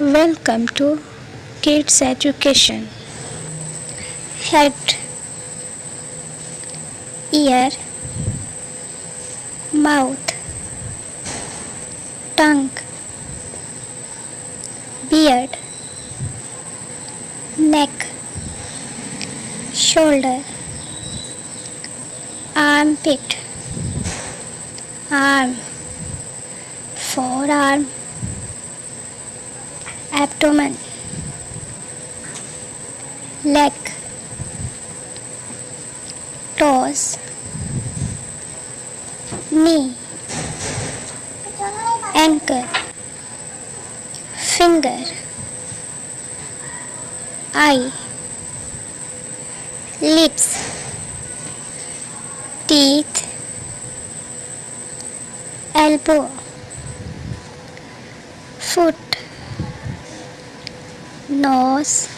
Welcome to Kids Education. Head, ear, mouth, tongue, beard, neck, shoulder, armpit, arm, forearm, abdomen, leg, toes, knee, ankle, finger, eye, lips, teeth, elbow, foot, nose,